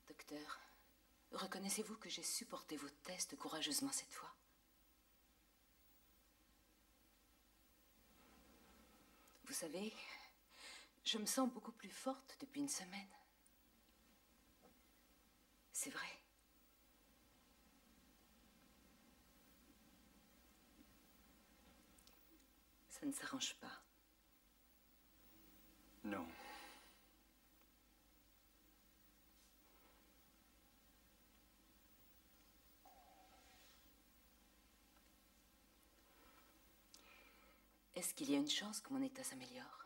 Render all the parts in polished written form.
Docteur, reconnaissez-vous que j'ai supporté vos tests courageusement cette fois? Vous savez, je me sens beaucoup plus forte depuis une semaine. C'est vrai. Ça ne s'arrange pas. Non. Est-ce qu'il y a une chance que mon état s'améliore?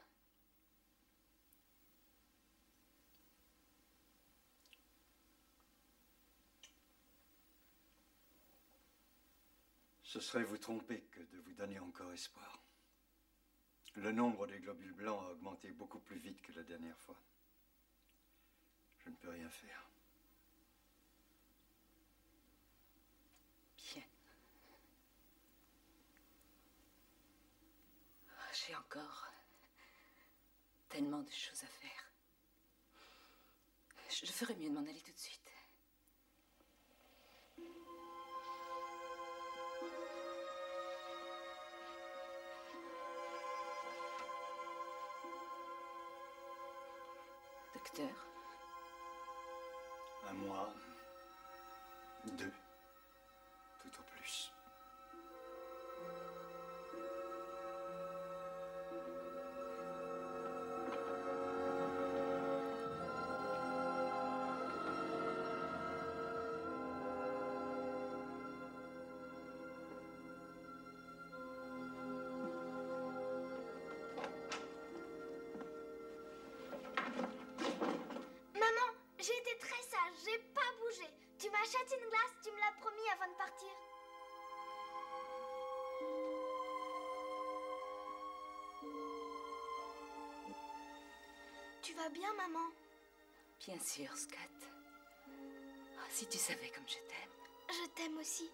Ce serait vous tromper que de vous donner encore espoir. Le nombre des globules blancs a augmenté beaucoup plus vite que la dernière fois. Je ne peux rien faire. Bien. J'ai encore tellement de choses à faire. Je ferais mieux de m'en aller tout de suite. Docteur? Un mois, 2, tout au plus. J'ai pas bougé. Tu m'achètes une glace, tu me l'as promis avant de partir. Tu vas bien, maman? Bien sûr, Scott. Oh, si tu savais comme je t'aime. Je t'aime aussi.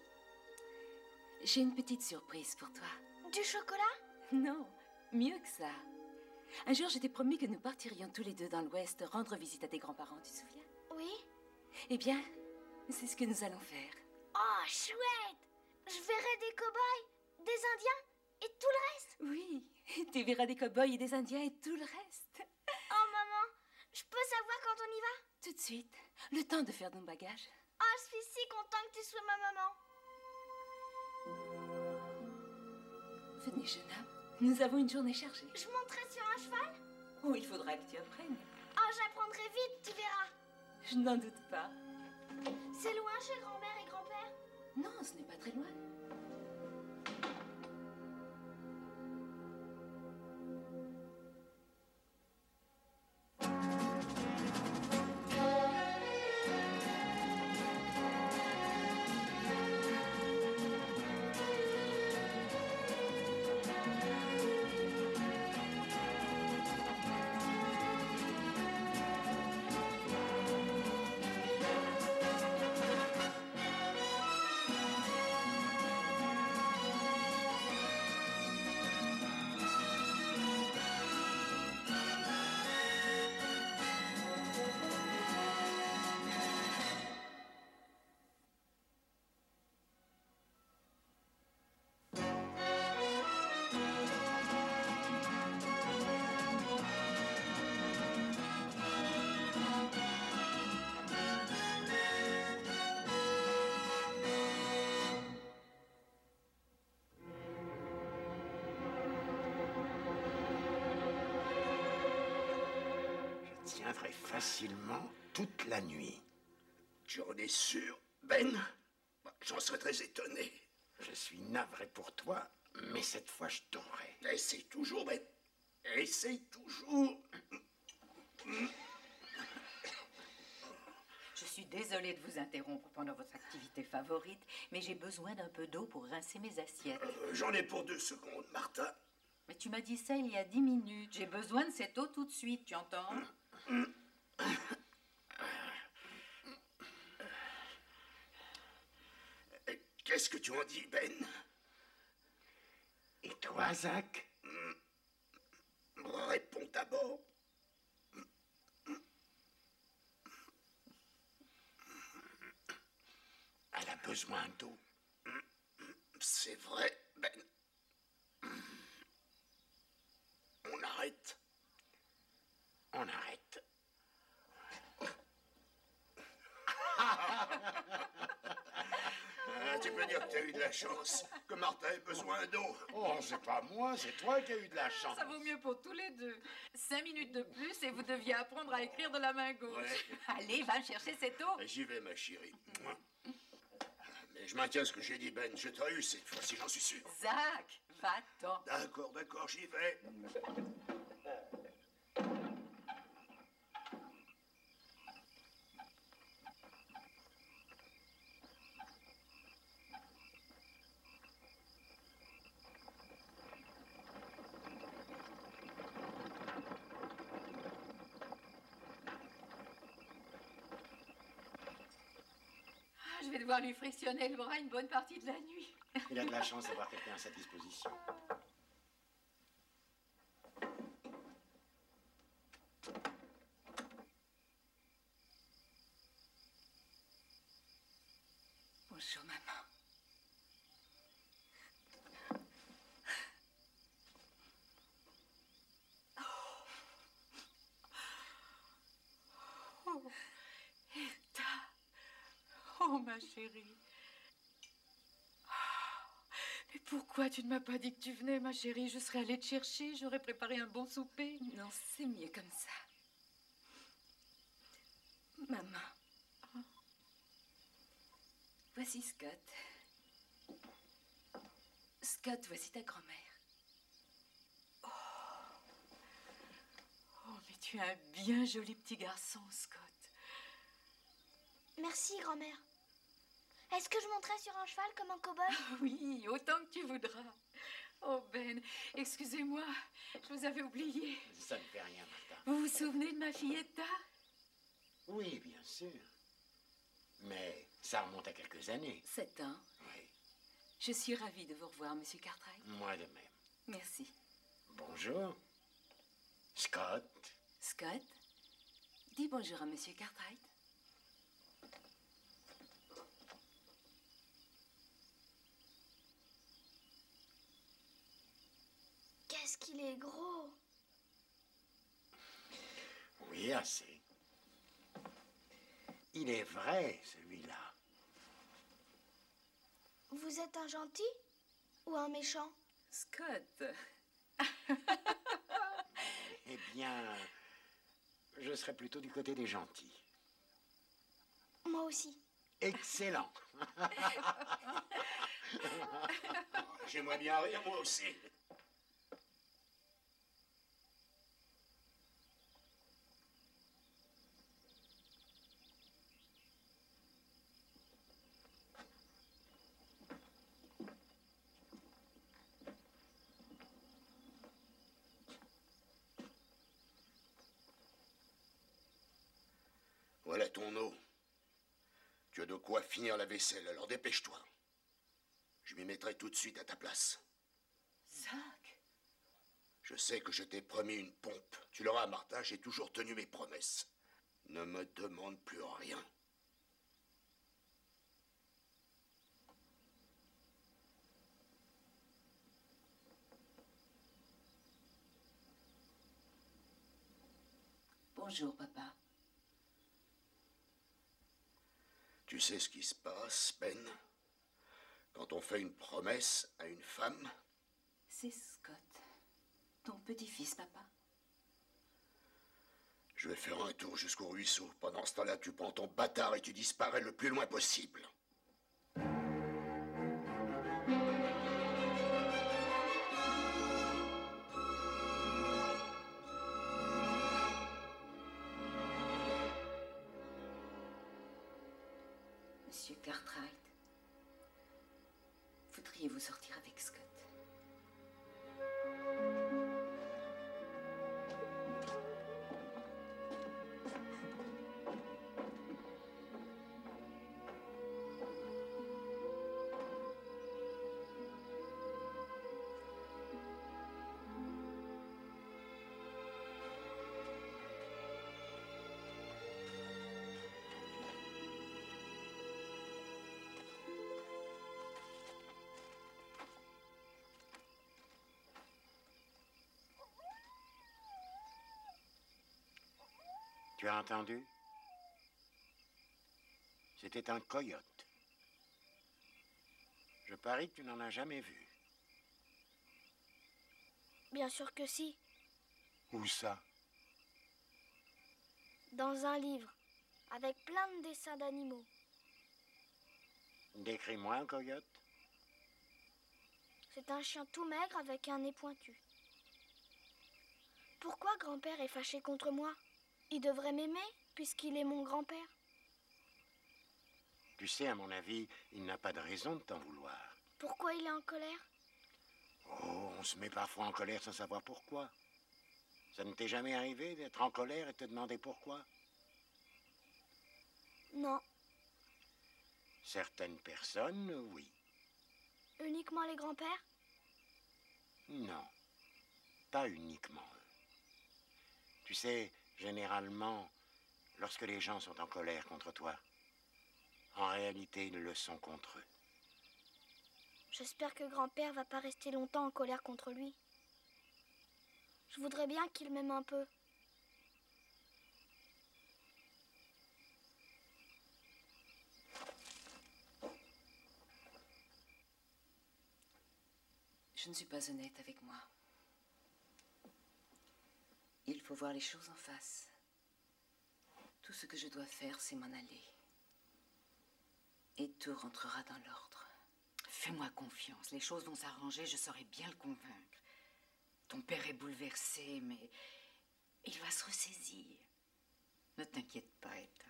J'ai une petite surprise pour toi. Du chocolat? Non, mieux que ça. Un jour, je t'ai promis que nous partirions tous les deux dans l'Ouest rendre visite à tes grands-parents, tu te souviens? Oui. Eh bien, c'est ce que nous allons faire. Oh, chouette! Je verrai des cow-boys, des Indiens et tout le reste. Oui, tu verras des cow-boys et des Indiens et tout le reste. Oh, maman, je peux savoir quand on y va? Tout de suite, le temps de faire nos bagages. Oh, je suis si contente que tu sois ma maman. Venez, jeune homme, nous avons une journée chargée. Je monterai sur un cheval? Oh, il faudra que tu apprennes. Oh, j'apprendrai vite, tu verras. Je n'en doute pas. C'est loin chez grand-mère et grand-père? Non, ce n'est pas très loin. tiendrai facilement toute la nuit. Tu en es sûr, Ben? J'en serais très étonné. Je suis navré pour toi, mais cette fois je t'aurai. Essaye toujours, Ben. Essaye toujours. Je suis désolée de vous interrompre pendant votre activité favorite, mais j'ai besoin d'un peu d'eau pour rincer mes assiettes. J'en ai pour 2 secondes, Martha. Mais tu m'as dit ça il y a 10 minutes. J'ai besoin de cette eau tout de suite, tu entends? Qu'est-ce que tu en dis, Ben? Et toi, Zach? Réponds d'abord. Elle a besoin d'eau. C'est vrai, Ben. On arrête. On arrête. Tu peux dire que tu as eu de la chance, que Martha ait besoin d'eau. Oh, c'est pas moi, c'est toi qui as eu de la chance. Ça vaut mieux pour tous les deux. 5 minutes de plus et vous deviez apprendre à écrire de la main gauche. Ouais. Allez, va chercher cette eau. J'y vais, ma chérie. Mais je maintiens ce que j'ai dit, Ben. Je t'ai eu cette fois-ci, j'en suis sûr. Zach, va-t'en. D'accord, j'y vais. Je vais devoir lui frictionner le bras une bonne partie de la nuit. Il a de la chance d'avoir quelqu'un à sa disposition. Bonjour, maman. Oh, Etta. Oh, ma chérie. Mais pourquoi tu ne m'as pas dit que tu venais, ma chérie? Je serais allée te chercher, j'aurais préparé un bon souper. Non, c'est mieux comme ça. Maman. Voici Scott. Scott, voici ta grand-mère. Oh, mais tu es un bien joli petit garçon, Scott. Merci, grand-mère. Est-ce que je monterai sur un cheval comme un cow-boy? Oui, autant que tu voudras. Oh, Ben, excusez-moi, je vous avais oublié. Ça ne fait rien, Martha. Vous vous souvenez de ma fille Etta? Oui, bien sûr. Mais ça remonte à quelques années. 7 ans. Oui, Je suis ravie de vous revoir, Monsieur Cartwright. moi de même. Merci. Bonjour. Scott. Scott, dis bonjour à Monsieur Cartwright. Qu'est-ce qu'il est gros! Oui, assez. Il est vrai, celui-là. Vous êtes un gentil ou un méchant? Scott, Eh bien, je serais plutôt du côté des gentils. Moi aussi. Excellent. J'aimerais bien rire, moi aussi. Voilà ton eau. Tu as de quoi finir la vaisselle, alors dépêche-toi. Je m'y mettrai tout de suite à ta place. Zach. Je sais que je t'ai promis une pompe. Tu l'auras, Martha, j'ai toujours tenu mes promesses. Ne me demande plus rien. bonjour, papa. Tu sais ce qui se passe, Ben? Quand on fait une promesse à une femme, C'est Scott, ton petit-fils, papa. Je vais faire un tour jusqu'au ruisseau. Pendant ce temps-là, tu prends ton bâtard et tu disparais le plus loin possible. Monsieur Cartwright, voudriez-vous sortir avec Scott? Tu as entendu? C'était un coyote. Je parie que tu n'en as jamais vu. Bien sûr que si. Où ça? Dans un livre, avec plein de dessins d'animaux. Décris-moi un coyote. C'est un chien tout maigre avec un nez pointu. Pourquoi grand-père est fâché contre moi? Il devrait m'aimer, puisqu'il est mon grand-père. Tu sais, à mon avis, il n'a pas de raison de t'en vouloir. Pourquoi il est en colère? Oh, on se met parfois en colère sans savoir pourquoi. Ça ne t'est jamais arrivé d'être en colère et te demander pourquoi? Non, Certaines personnes, oui. uniquement les grands-pères? Non, pas uniquement eux. Tu sais, généralement, lorsque les gens sont en colère contre toi, en réalité, ils le sont contre eux. J'espère que grand-père va pas rester longtemps en colère contre lui. Je voudrais bien qu'il m'aime un peu. Je ne suis pas honnête avec moi. Il faut voir les choses en face. Tout ce que je dois faire, c'est m'en aller. Et tout rentrera dans l'ordre. Fais-moi confiance. Les choses vont s'arranger, je saurai bien le convaincre. Ton père est bouleversé, mais il va se ressaisir. Ne t'inquiète pas, Etta.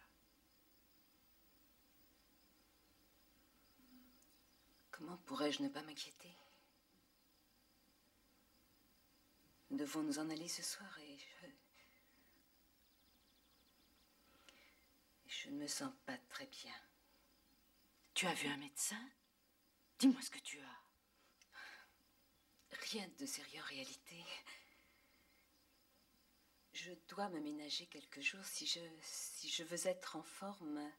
Comment pourrais-je ne pas m'inquiéter? Nous devons nous en aller ce soir et je ne me sens pas très bien. Tu as vu un médecin? Dis-moi ce que tu as. Rien de sérieux en réalité. Je dois m'aménager quelques jours si je veux être en forme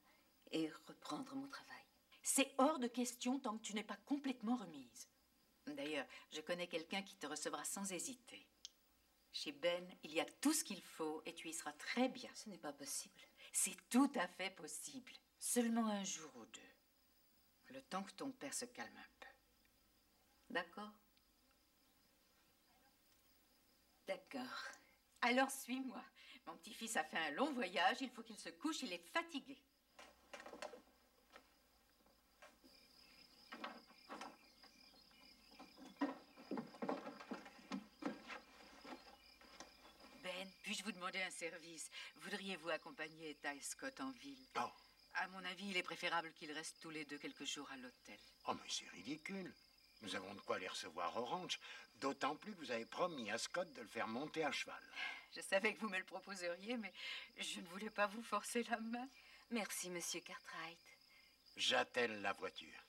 et reprendre mon travail. C'est hors de question tant que tu n'es pas complètement remise. D'ailleurs, je connais quelqu'un qui te recevra sans hésiter. Chez Ben, il y a tout ce qu'il faut et tu y seras très bien. Ce n'est pas possible. C'est tout à fait possible. Seulement un jour ou deux. Le temps que ton père se calme un peu. D'accord? D'accord. Alors suis-moi. Mon petit-fils a fait un long voyage, il faut qu'il se couche, il est fatigué. Ben, puis-je vous demander un service? Voudriez-vous accompagner Etta et Scott en ville? Oh. À mon avis, il est préférable qu'ils restent tous les deux quelques jours à l'hôtel. Oh, mais c'est ridicule. Nous avons de quoi les recevoir au ranch. D'autant plus que vous avez promis à Scott de le faire monter à cheval. Je savais que vous me le proposeriez, mais je ne voulais pas vous forcer la main. Merci, monsieur Cartwright. J'attelle la voiture.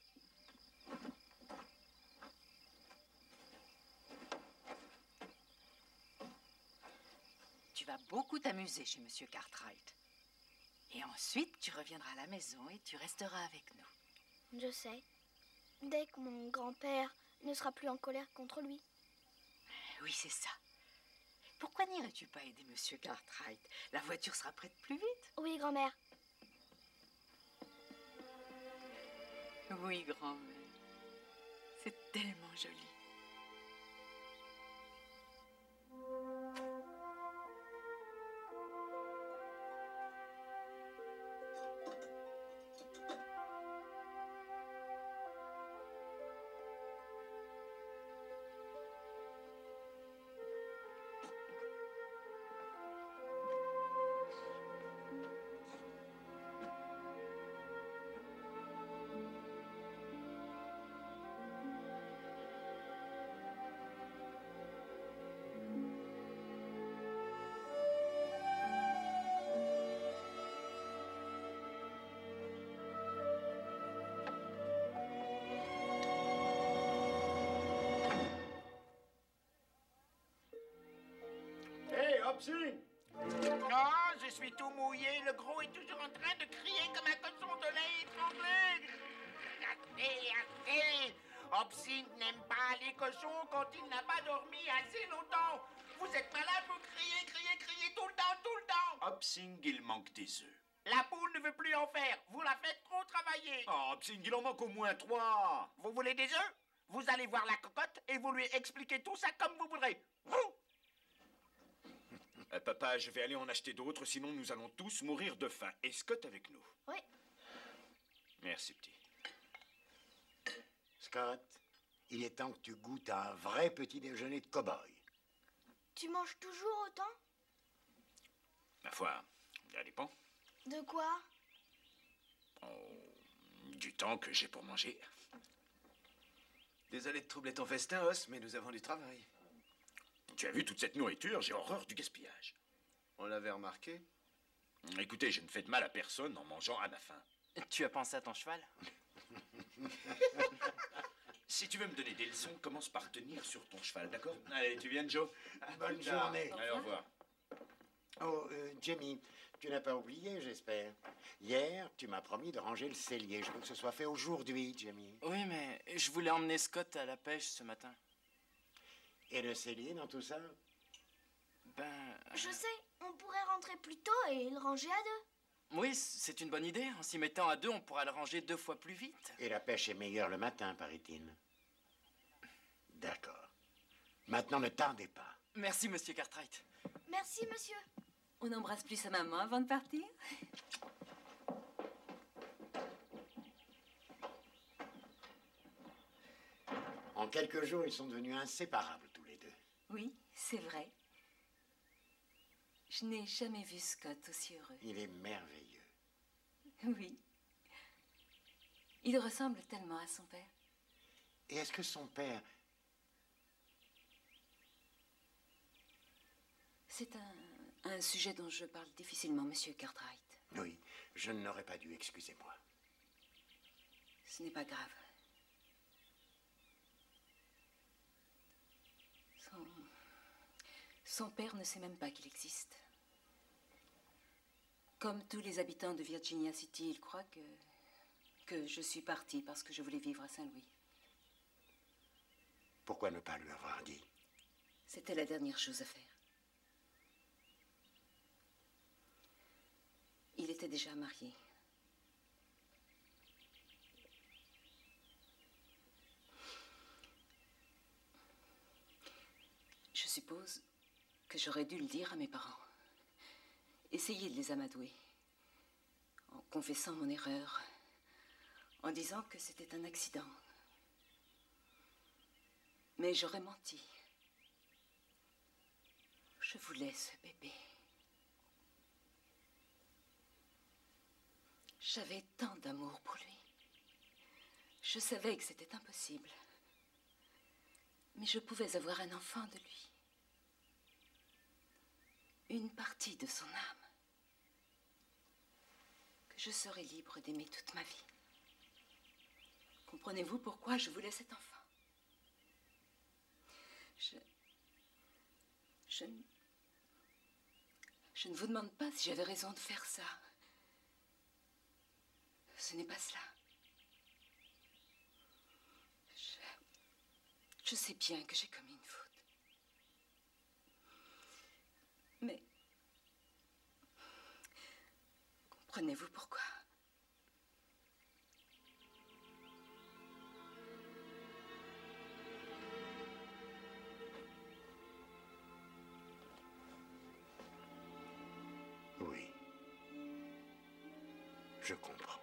Tu vas beaucoup t'amuser chez monsieur Cartwright. Et ensuite, tu reviendras à la maison et tu resteras avec nous. Je sais. Dès que mon grand-père ne sera plus en colère contre lui. Oui, c'est ça. Pourquoi n'irais-tu pas aider monsieur Cartwright? La voiture sera prête plus vite. Oui, grand-mère. Oui, grand-mère. C'est tellement joli. Hopsy! Oh, je suis tout mouillé. Le gros est toujours en train de crier comme un cochon de lait étranglé. Arrêtez. Hopsy n'aime pas les cochons quand il n'a pas dormi assez longtemps. Vous êtes malade, vous criez, criez, criez tout le temps, tout le temps. Hopsing, il manque des œufs. La poule ne veut plus en faire. Vous la faites trop travailler. Oh, Hopsing, il en manque au moins 3. Vous voulez des œufs? Vous allez voir la cocotte et vous lui expliquez tout ça comme vous voudrez. Papa, je vais aller en acheter d'autres, sinon nous allons tous mourir de faim. Et Scott avec nous. Oui. Merci, petit. Scott, il est temps que tu goûtes à un vrai petit déjeuner de cow-boy. Tu manges toujours autant? Ma foi, ça dépend. De quoi? Du temps que j'ai pour manger. Désolé de troubler ton festin, Os, mais nous avons du travail. Tu as vu toute cette nourriture? J'ai horreur du gaspillage. On l'avait remarqué. Écoutez, je ne fais de mal à personne en mangeant à ma faim. Tu as pensé à ton cheval? Si tu veux me donner des leçons, commence par tenir sur ton cheval, d'accord? Allez, tu viens, Joe? Bonne journée. Allez, au revoir. Oh, Jamie, tu n'as pas oublié, j'espère. Hier, tu m'as promis de ranger le cellier. Je veux que ce soit fait aujourd'hui, Jamie. Oui, mais je voulais emmener Scott à la pêche ce matin. Et le cellier dans tout ça? Ben... Je sais, on pourrait rentrer plus tôt et le ranger à deux. Oui, c'est une bonne idée. En s'y mettant à deux, on pourra le ranger 2 fois plus vite. Et la pêche est meilleure le matin, paraît-il. D'accord. Maintenant, ne tardez pas. Merci, monsieur Cartwright. Merci, monsieur. On n'embrasse plus sa maman avant de partir? En quelques jours, ils sont devenus inséparables, tous les deux. Oui, c'est vrai. Je n'ai jamais vu Scott aussi heureux. Il est merveilleux. Oui. Il ressemble tellement à son père. Et est-ce que son père... C'est un sujet dont je parle difficilement, monsieur Cartwright. Oui, je n'aurais pas dû, excusez-moi. Ce n'est pas grave. Son père ne sait même pas qu'il existe. Comme tous les habitants de Virginia City, il croit que je suis partie parce que je voulais vivre à Saint-Louis. Pourquoi ne pas lui avoir dit? C'était la dernière chose à faire. Il était déjà marié. Je suppose que j'aurais dû le dire à mes parents. Essayer de les amadouer. En confessant mon erreur. En disant que c'était un accident. Mais j'aurais menti. Je voulais ce bébé. J'avais tant d'amour pour lui. Je savais que c'était impossible. Mais je pouvais avoir un enfant de lui. Une partie de son âme. Que je serais libre d'aimer toute ma vie. Comprenez-vous pourquoi je voulais cet enfant? Je ne vous demande pas si j'avais raison de faire ça. Ce n'est pas cela. Je sais bien que j'ai commis une faute. Mais... comprenez-vous pourquoi? Oui. Je comprends.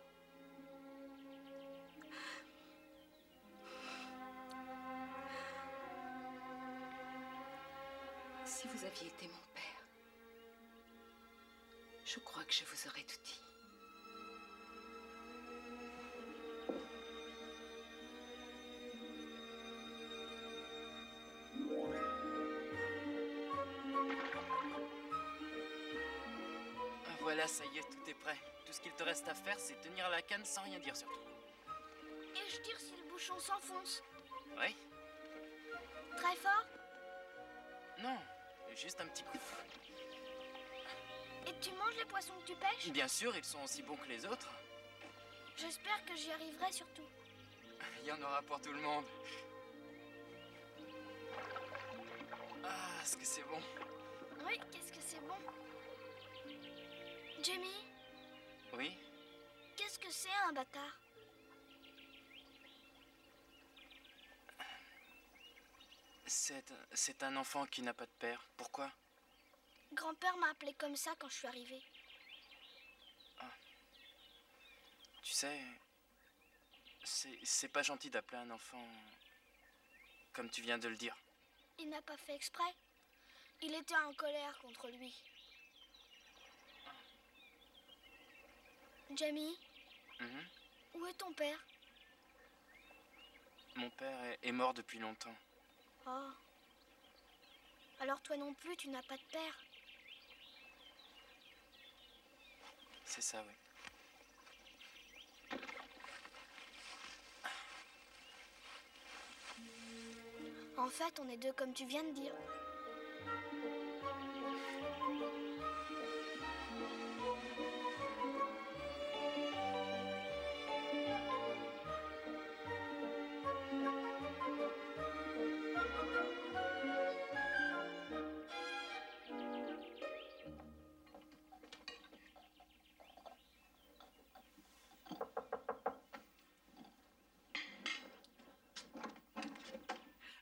Si vous aviez été mon père, je crois que je vous aurais tout dit. Voilà, ça y est, tout est prêt. Tout ce qu'il te reste à faire, c'est tenir la canne sans rien dire surtout. Et je tire si le bouchon s'enfonce. Oui? Très fort? Non, juste un petit coup. Et tu manges les poissons que tu pêches? Bien sûr, ils sont aussi bons que les autres. J'espère que j'y arriverai surtout. Il y en aura pour tout le monde. Ah, est-ce que c'est bon? Oui, qu'est-ce que c'est bon. Jamie, Oui? qu'est-ce que c'est un bâtard? C'est un enfant qui n'a pas de père. Pourquoi? Grand-père m'a appelé comme ça quand je suis arrivée. Tu sais, c'est pas gentil d'appeler un enfant comme tu viens de le dire. Il n'a pas fait exprès. Il était en colère contre lui. Jamie, où est ton père? Mon père est mort depuis longtemps. Oh. Alors toi non plus, tu n'as pas de père. C'est ça, oui. En fait, on est deux comme tu viens de dire.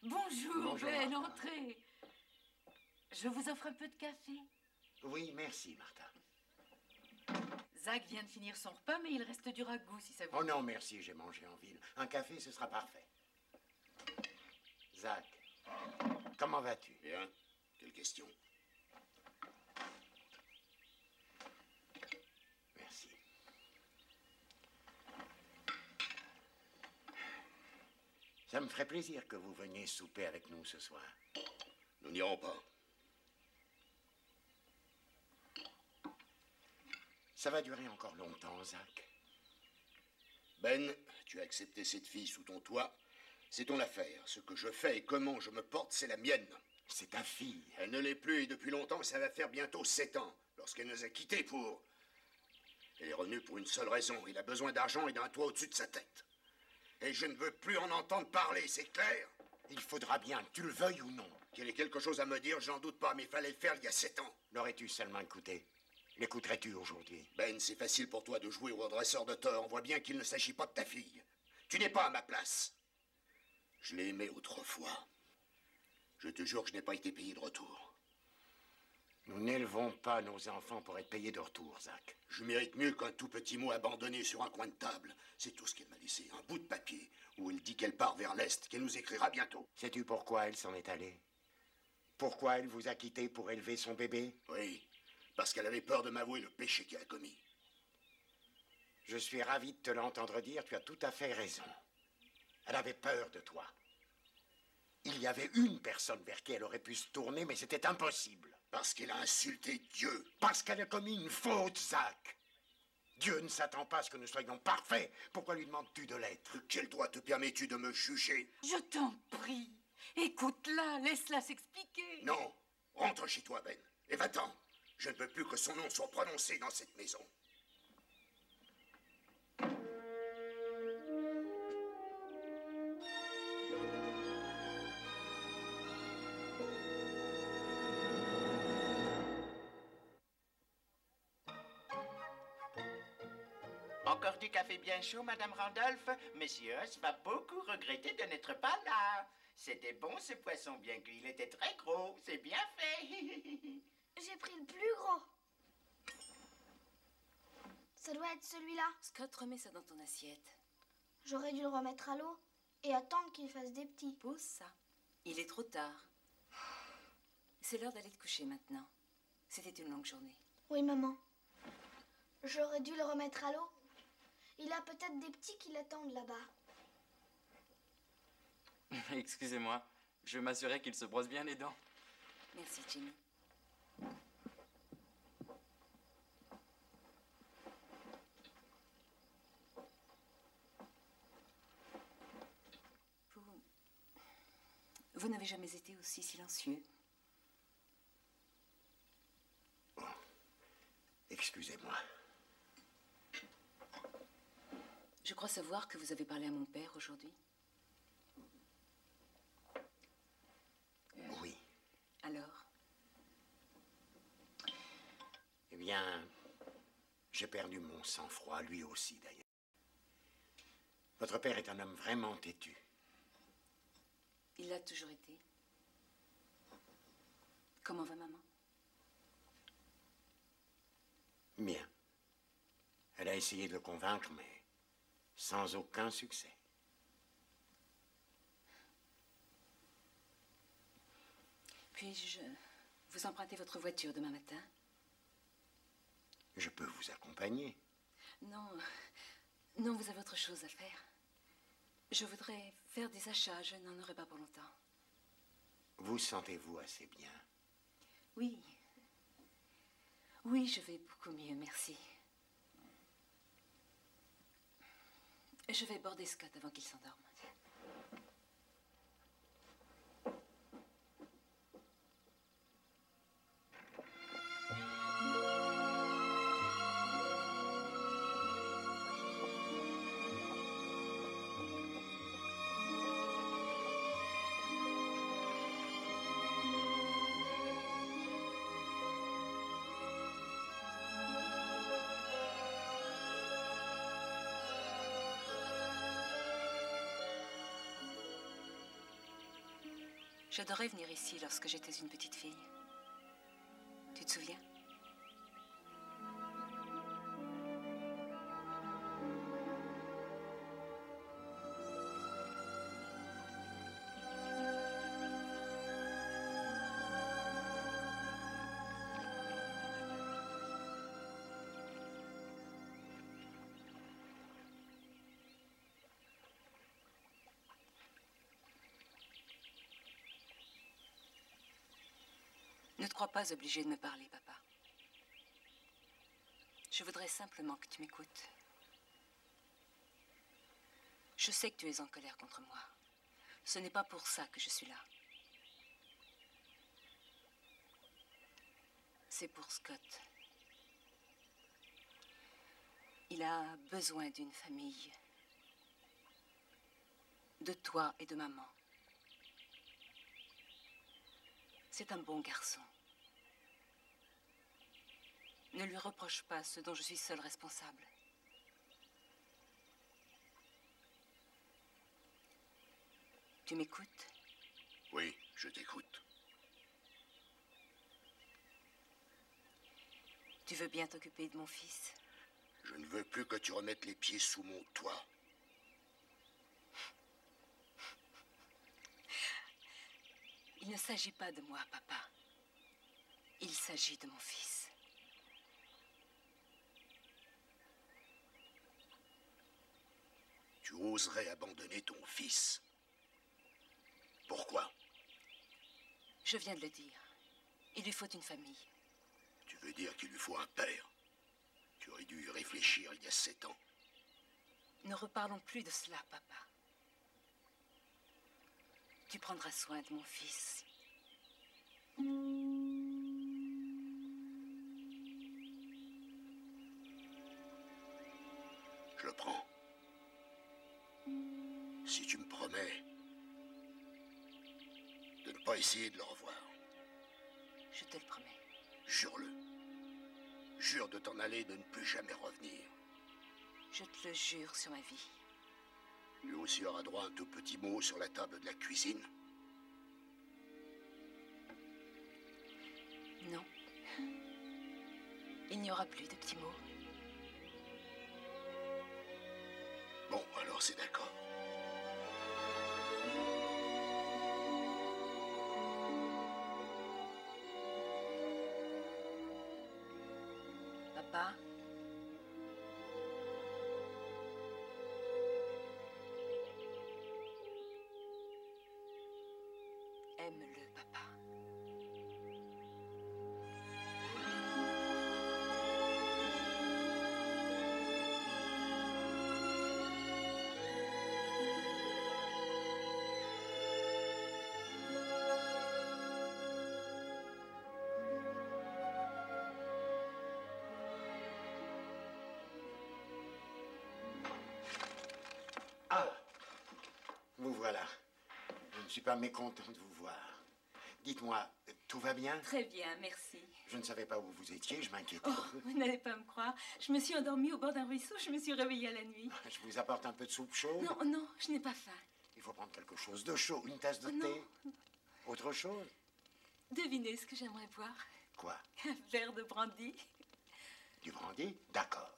Bonjour, Ben, entrez. Je vous offre un peu de café. Oui, merci, Martha. Zach vient de finir son repas, mais il reste du ragoût, si ça vous... Oh non, merci, j'ai mangé en ville. Un café, ce sera parfait. Zach, comment vas-tu? Bien. Quelle question? Merci. Ça me ferait plaisir que vous veniez souper avec nous ce soir. Nous n'irons pas. Ça va durer encore longtemps, Zach. Ben, tu as accepté cette fille sous ton toit. C'est ton affaire. Ce que je fais et comment je me porte, c'est la mienne. C'est ta fille. Elle ne l'est plus et depuis longtemps, ça va faire bientôt 7 ans. Lorsqu'elle nous a quittés pour... Elle est revenue pour une seule raison. Il a besoin d'argent et d'un toit au-dessus de sa tête. Et je ne veux plus en entendre parler, c'est clair? Il faudra bien que tu le veuilles ou non. Qu'elle ait quelque chose à me dire, j'en doute pas, mais il fallait le faire il y a 7 ans. L'aurais-tu seulement écouté? L'écouterais-tu aujourd'hui? Ben, c'est facile pour toi de jouer au redresseur de tort. On voit bien qu'il ne s'agit pas de ta fille. Tu n'es pas à ma place. Je l'ai aimée autrefois. Je te jure que je n'ai pas été payé de retour. Nous n'élevons pas nos enfants pour être payés de retour, Zach. Je mérite mieux qu'un tout petit mot abandonné sur un coin de table. C'est tout ce qu'elle m'a laissé, un bout de papier, où elle dit qu'elle part vers l'Est, qu'elle nous écrira bientôt. Sais-tu pourquoi elle s'en est allée? Pourquoi elle vous a quitté pour élever son bébé? Oui, parce qu'elle avait peur de m'avouer le péché qu'elle a commis. Je suis ravi de te l'entendre dire, tu as tout à fait raison. Elle avait peur de toi. Il y avait une personne vers qui elle aurait pu se tourner, mais c'était impossible. Parce qu'elle a insulté Dieu. Parce qu'elle a commis une faute, Zach. Dieu ne s'attend pas à ce que nous soyons parfaits. Pourquoi lui demandes-tu de l'être? Quel droit te permets-tu de me juger? Je t'en prie. Écoute-la, laisse-la s'expliquer. Non, rentre chez toi, Ben, et va-t'en. Je ne veux plus que son nom soit prononcé dans cette maison. Encore du café bien chaud, Madame Randolph? Monsieur Huss va beaucoup regretter de n'être pas là. C'était bon, ce poisson bien cuit. Il était très gros. C'est bien fait. J'ai pris le plus gros. Ça doit être celui-là. Scott, remets ça dans ton assiette. J'aurais dû le remettre à l'eau et attendre qu'il fasse des petits. Pose ça. Il est trop tard. C'est l'heure d'aller te coucher maintenant. C'était une longue journée. Oui, maman. J'aurais dû le remettre à l'eau. Il a peut-être des petits qui l'attendent là-bas. Excusez-moi, je vais m'assurer qu'il se brosse bien les dents. Merci, Jimmy. Vous n'avez jamais été aussi silencieux. savoir que vous avez parlé à mon père aujourd'hui? Oui. Alors? Eh bien, j'ai perdu mon sang-froid, lui aussi d'ailleurs. Votre père est un homme vraiment têtu. Il l'a toujours été. Comment va maman? Bien. Elle a essayé de le convaincre, mais sans aucun succès. Puis-je vous emprunter votre voiture demain matin? Je peux vous accompagner. Non, non, vous avez autre chose à faire. Je voudrais faire des achats, je n'en aurai pas pour longtemps. Vous sentez-vous assez bien? Oui. Oui, je vais beaucoup mieux, merci. Je vais border Scott avant qu'il s'endorme. J'adorais venir ici lorsque j'étais une petite fille. Tu te souviens? Ne te crois pas obligé de me parler, papa. Je voudrais simplement que tu m'écoutes. Je sais que tu es en colère contre moi. Ce n'est pas pour ça que je suis là. C'est pour Scott. Il a besoin d'une famille. De toi et de maman. C'est un bon garçon. Ne lui reproche pas ce dont je suis seule responsable. Tu m'écoutes? Oui, je t'écoute. Tu veux bien t'occuper de mon fils? Je ne veux plus que tu remettes les pieds sous mon toit. Il ne s'agit pas de moi, papa. Il s'agit de mon fils. Tu oserais abandonner ton fils. Pourquoi? Je viens de le dire. Il lui faut une famille. Tu veux dire qu'il lui faut un père? Tu aurais dû y réfléchir il y a 7 ans. Ne reparlons plus de cela, papa. Tu prendras soin de mon fils. Je le prends. Si tu me promets de ne pas essayer de le revoir. Je te le promets. Jure-le. Jure de t'en aller et de ne plus jamais revenir. Je te le jure sur ma vie. Lui aussi aura droit à un tout petit mot sur la table de la cuisine. Non. Il n'y aura plus de petits mots. Bon, alors c'est d'accord. Papa? Aime-le, papa. Ah, vous voilà. Je ne suis pas mécontent de vous voir. Dites-moi, tout va bien? Très bien, merci. Je ne savais pas où vous étiez, je m'inquiétais Oh, un peu. vous n'allez pas me croire. Je me suis endormie au bord d'un ruisseau, je me suis réveillée à la nuit. Je vous apporte un peu de soupe chaude? Non, non, je n'ai pas faim. Il faut prendre quelque chose de chaud, une tasse de Oh, thé. non. Autre chose? Devinez ce que j'aimerais boire. Quoi? Un verre de brandy. Du brandy? D'accord.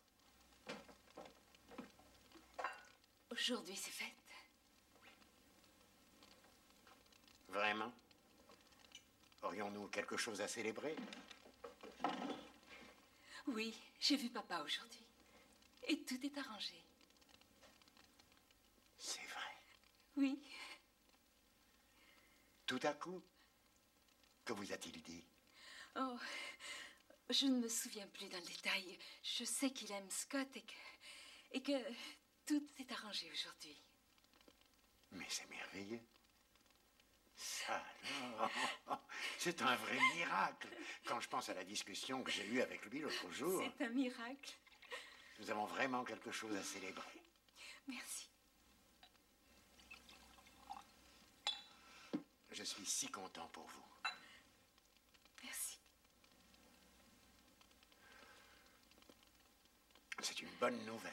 Aujourd'hui, c'est fête. Vraiment? Aurions-nous quelque chose à célébrer? Oui, j'ai vu papa aujourd'hui. Et tout est arrangé. C'est vrai. Oui. Tout à coup? Que vous a-t-il dit? Oh, je ne me souviens plus dans le détail. Je sais qu'il aime Scott et que tout est arrangé aujourd'hui. Mais c'est merveilleux. Ça alors, c'est un vrai miracle. Quand je pense à la discussion que j'ai eue avec lui l'autre jour, C'est un miracle. nous avons vraiment quelque chose à célébrer. Merci. Je suis si content pour vous. Merci. C'est une bonne nouvelle.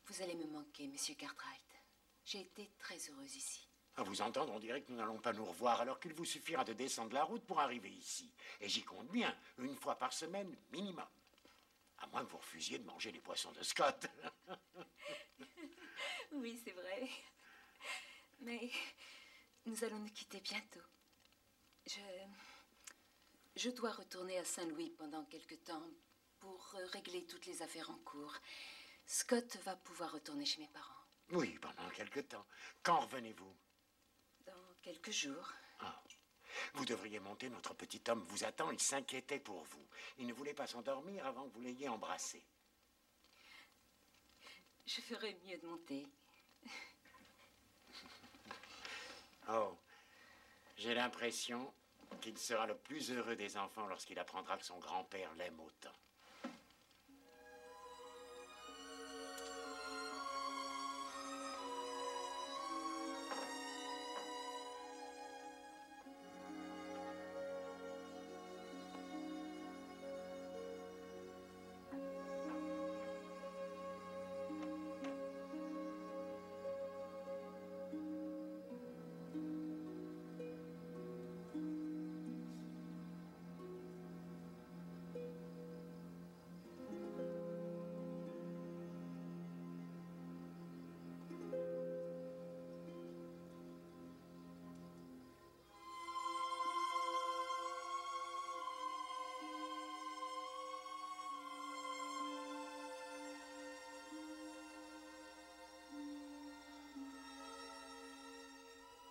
Vous allez me manquer, monsieur Cartwright. J'ai été très heureuse ici. À vous entendre, on dirait que nous n'allons pas nous revoir, alors qu'il vous suffira de descendre la route pour arriver ici. Et j'y compte bien, une fois par semaine, minimum. À moins que vous refusiez de manger les poissons de Scott. Oui, c'est vrai. Mais nous allons nous quitter bientôt. Je dois retourner à Saint-Louis pendant quelque temps pour régler toutes les affaires en cours. Scott va pouvoir retourner chez mes parents. Oui, pendant quelque temps. Quand revenez-vous? Dans quelques jours. Ah. Vous devriez monter, notre petit homme vous attend, il s'inquiétait pour vous. Il ne voulait pas s'endormir avant que vous l'ayez embrassé. Je ferais mieux de monter. Oh, j'ai l'impression qu'il sera le plus heureux des enfants lorsqu'il apprendra que son grand-père l'aime autant.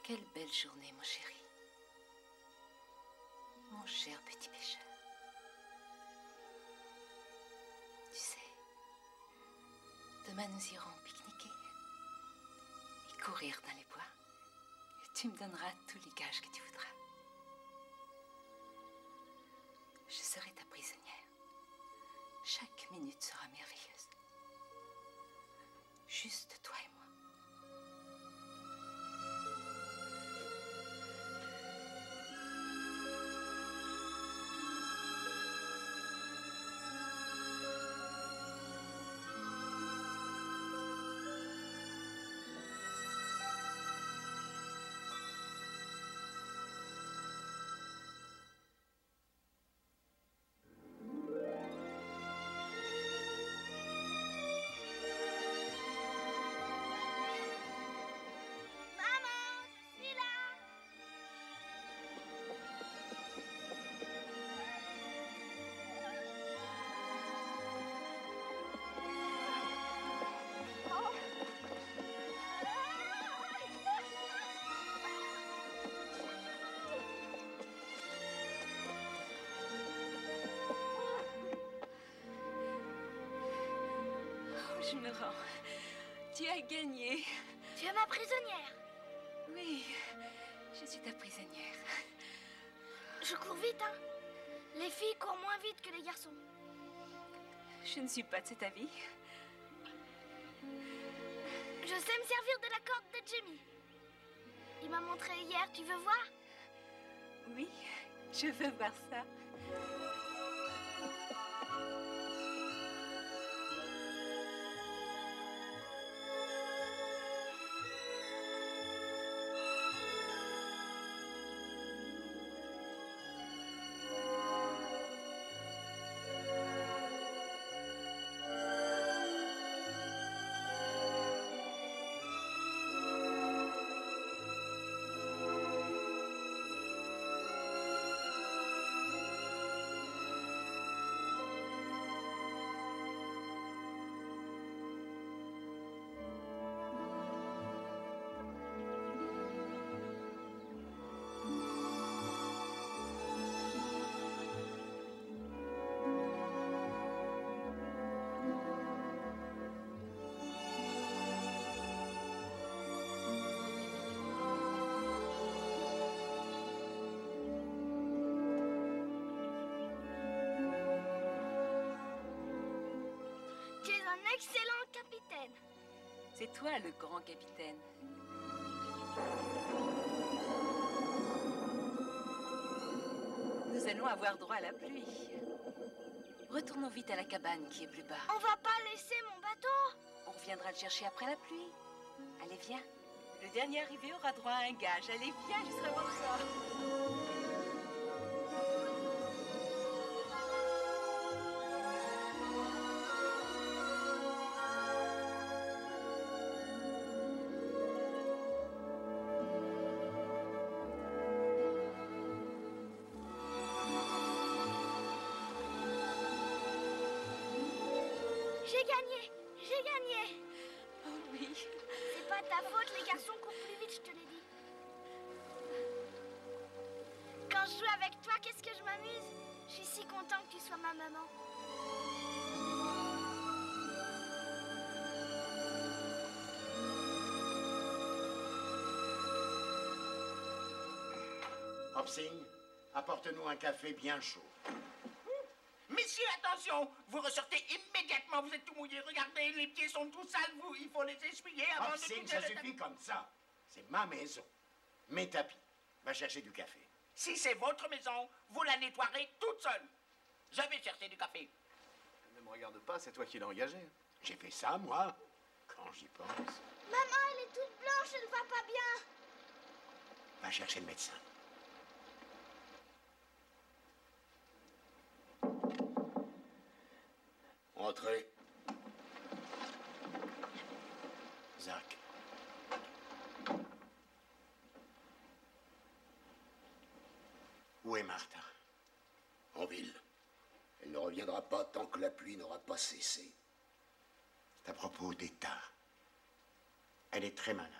Quelle belle journée, mon chéri. Mon cher petit pêcheur. Tu sais, demain nous irons pique-niquer et courir dans les bois. Et tu me donneras tous les gages que tu voudras. Je serai ta prisonnière. Chaque minute sera merveilleuse. Juste toi et moi. Je me rends. Tu as gagné. Tu es ma prisonnière. Oui, je suis ta prisonnière. Je cours vite, hein. Les filles courent moins vite que les garçons. Je ne suis pas de cet avis. servir de la corde de Jimmy. Il m'a montré hier, tu veux voir? Oui, je veux voir ça. Tu es un excellent capitaine. C'est toi le grand capitaine. Nous allons avoir droit à la pluie. Retournons vite à la cabane qui est plus bas. On va pas laisser mon bateau. On reviendra le chercher après la pluie. Allez, viens. Le dernier arrivé aura droit à un gage. Allez, viens, je serai pour toi. J'ai gagné. J'ai gagné. Oh oui. C'est pas ta faute, les garçons courent plus vite, je te l'ai dit. Quand je joue avec toi, qu'est-ce que je m'amuse? Je suis si content que tu sois ma maman. Hobson, apporte-nous un café bien chaud. Messieurs, attention! Vous ressortez immédiatement, vous êtes tout mouillés. Regardez, les pieds sont tout sales, vous. Il faut les essuyer avant de Hobson, quitter ça le suffit comme ça. C'est ma maison. Mes tapis. Va chercher du café. Si c'est votre maison, vous la nettoierez toute seule. Je vais chercher du café. Ne me regarde pas, c'est toi qui l'as engagé. J'ai fait ça, moi, quand j'y pense. Maman, elle est toute blanche, elle va pas bien. Va chercher le médecin. Entrez. Zach. Où est Martha? En ville. Elle ne reviendra pas tant que la pluie n'aura pas cessé. C'est à propos d'État. Elle est très malade.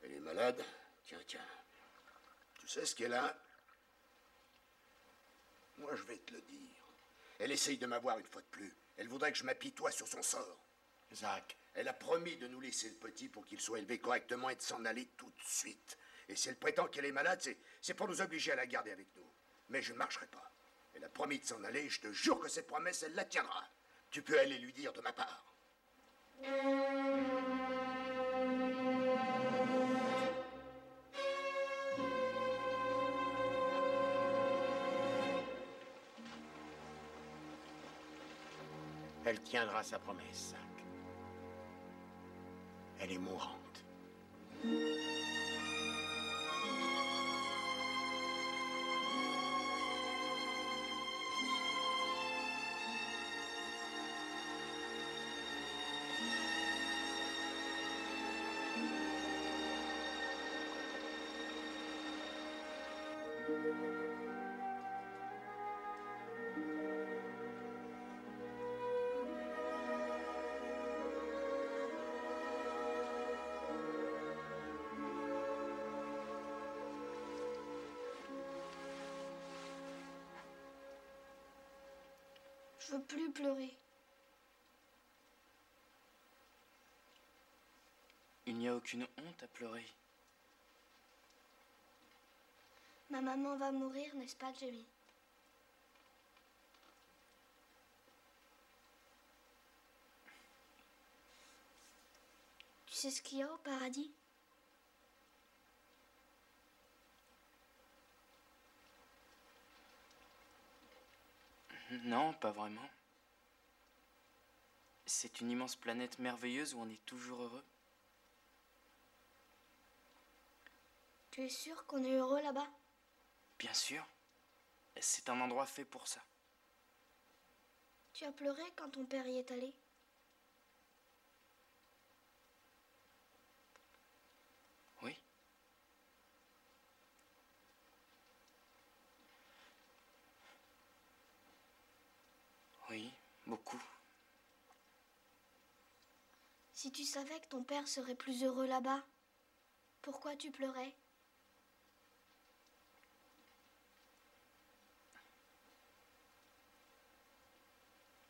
Elle est malade? Tiens, tiens. Tu sais ce qu'elle a? Moi, je vais te le dire. Elle essaye de m'avoir une fois de plus. Elle voudrait que je m'apitoie sur son sort. Zach. Elle a promis de nous laisser le petit pour qu'il soit élevé correctement et de s'en aller tout de suite. Et si elle prétend qu'elle est malade, c'est pour nous obliger à la garder avec nous. Mais je ne marcherai pas. Elle a promis de s'en aller et je te jure que cette promesse, elle la tiendra. Tu peux aller lui dire de ma part. Elle tiendra sa promesse, Zach. Elle est mourante. Je veux plus pleurer. Il n'y a aucune honte à pleurer. Ma maman va mourir, n'est-ce pas, Jamie? Tu sais ce qu'il y a au paradis? Non, pas vraiment. C'est une immense planète merveilleuse où on est toujours heureux. Tu es sûr qu'on est heureux là-bas? Bien sûr. C'est un endroit fait pour ça. Tu as pleuré quand ton père y est allé? Oui. Oui, beaucoup. Si tu savais que ton père serait plus heureux là-bas, pourquoi tu pleurais?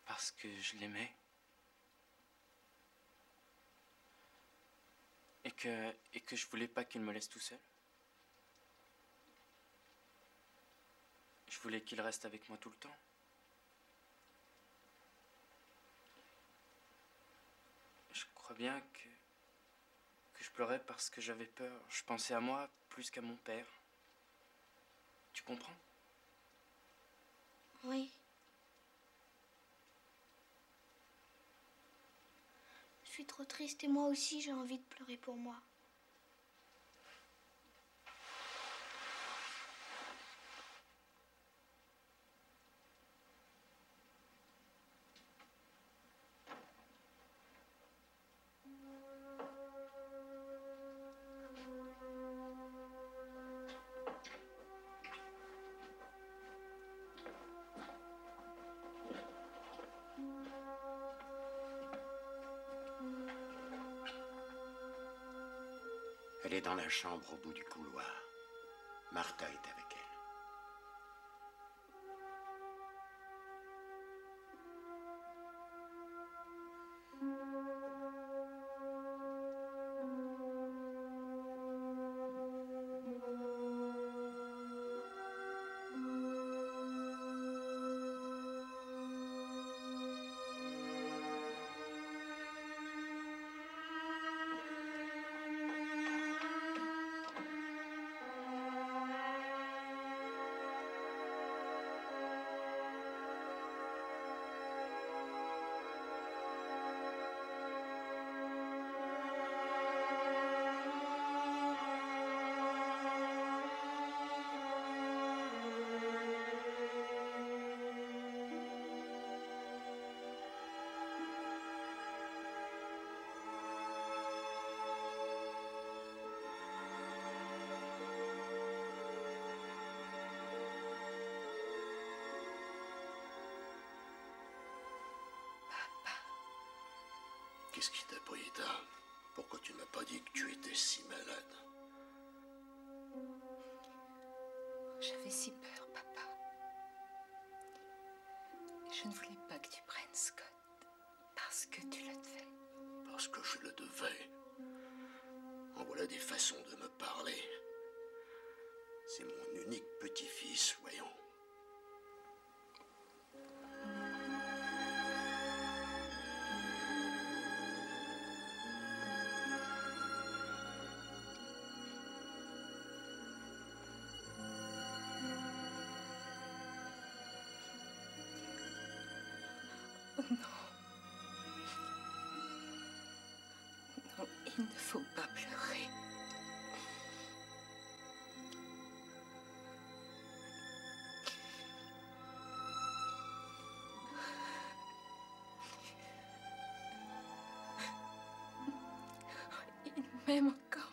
Parce que je l'aimais. Et que je voulais pas qu'il me laisse tout seul. Je voulais qu'il reste avec moi tout le temps. Je crois bien que je pleurais parce que j'avais peur. Je pensais à moi plus qu'à mon père. Tu comprends? Oui. Je suis trop triste et moi aussi j'ai envie de pleurer pour moi. Elle est dans la chambre au bout du couloir. Martha est avec elle. Qu'est-ce qui t'a pris, Ida? Pourquoi tu m'as pas dit que tu étais si malade? J'avais si peur, papa. Je ne voulais pas que tu prennes Scott, parce que tu le devais. Parce que je le devais. En voilà des façons de me parler. C'est mon unique petit-fils, voyons. Oh non. Non, il ne faut pas pleurer. Il m'aime encore.